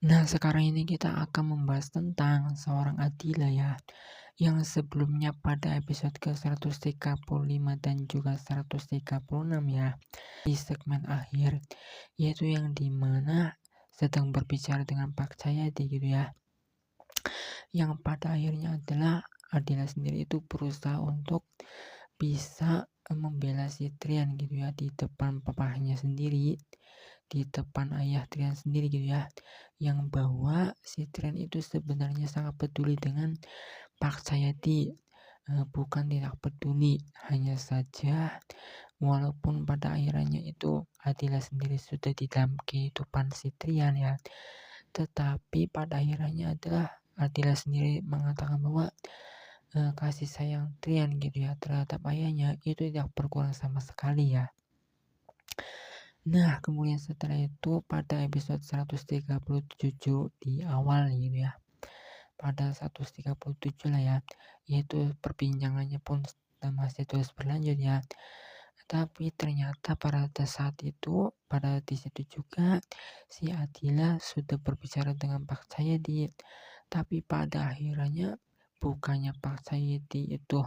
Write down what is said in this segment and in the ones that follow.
Nah, sekarang ini kita akan membahas tentang seorang Adila ya, yang sebelumnya pada episode ke-135 dan juga 136 ya, di segmen akhir, yaitu yang dimana sedang berbicara dengan Pak Cahyadi gitu ya, yang pada akhirnya adalah Adila sendiri itu berusaha untuk bisa membela si Trian gitu ya, di depan papahnya sendiri, di depan ayah Trian sendiri gitu ya, yang bahwa si Trian itu sebenarnya sangat peduli dengan Pak Cahyadi, bukan tidak peduli, hanya saja walaupun pada akhirnya itu Adila sendiri sudah di dalam kehidupan si Trian ya, tetapi pada akhirnya adalah Adila sendiri mengatakan bahwa kasih sayang Trian gitu ya terhadap ayahnya itu tidak berkurang sama sekali ya. Nah, kemudian setelah itu pada episode 137 di awal gitu ya, pada 137 lah ya, yaitu perbincangannya pun masih terus berlanjut ya. Tapi ternyata pada saat itu, pada di situ juga si Adila sudah berbicara dengan Pak Cahyadi. Tapi pada akhirnya bukannya Pak Cahyadi itu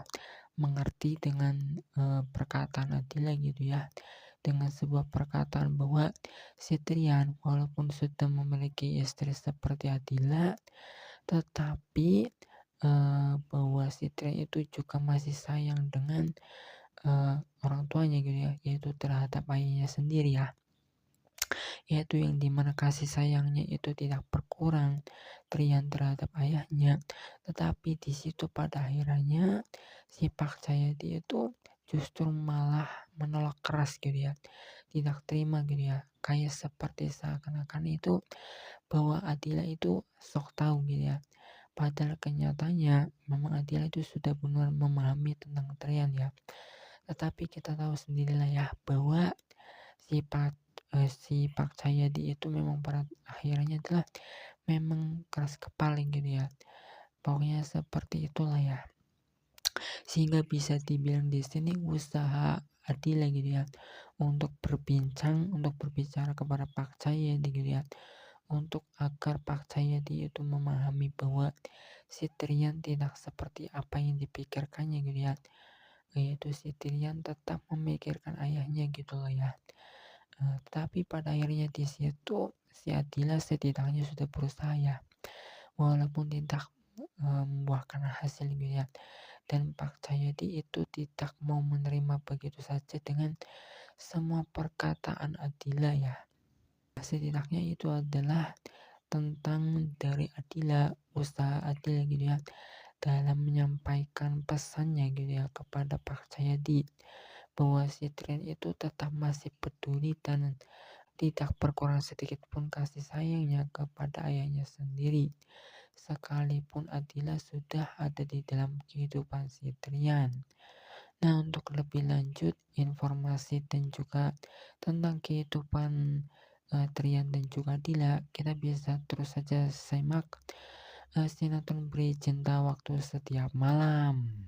mengerti dengan perkataan Adila gitu ya, dengan sebuah perkataan bahwa si Trian walaupun sudah memiliki istri seperti Adila, tetapi bahwa si Trian itu juga masih sayang dengan orang tuanya gitu ya, yaitu terhadap ayahnya sendiri ya, yaitu yang dimana kasih sayangnya itu tidak berkurang Trian terhadap ayahnya, tetapi di situ pada akhirnya si Pak Cahyadi itu justru malah menolak keras gitu ya, tidak terima gitu ya, kayak seperti seakan-akan itu bahwa Adila itu sok tahu gitu ya, padahal kenyataannya memang Adila itu sudah benar memahami tentang Trian ya. Tetapi kita tahu sendirilah ya bahwa si Pak Cahyadi itu memang pada akhirnya adalah memang keras kepala gitu ya. Pokoknya seperti itulah ya. Sehingga bisa dibilang di sini usaha Adila gitu ya untuk berbicara kepada Pak Cahyadi gitu ya, untuk agar Pak Cahyadi itu memahami bahwa si Trian tidak seperti apa yang dipikirkannya gitu ya, yaitu si Trian tetap memikirkan ayahnya gitu loh ya. Tapi pada akhirnya di situ si Adila setidaknya sudah berusaha ya, walaupun tidak membuahkan hasil gitu ya. Dan Pak Cahyadi itu tidak mau menerima begitu saja dengan semua perkataan Adila ya. Setidaknya itu adalah tentang dari Adila, usaha Adila gitu ya, dalam menyampaikan pesannya gitu ya kepada Pak Cahyadi, bahwa si Trian itu tetap masih peduli dan tidak berkurang sedikit pun kasih sayangnya kepada ayahnya sendiri, sekalipun Adila sudah ada di dalam kehidupan si Trian. Nah, untuk lebih lanjut informasi dan juga tentang kehidupan Trian dan juga Adila, kita bisa terus saja simak sinetron Beri Cinta Waktu Setiap Malam.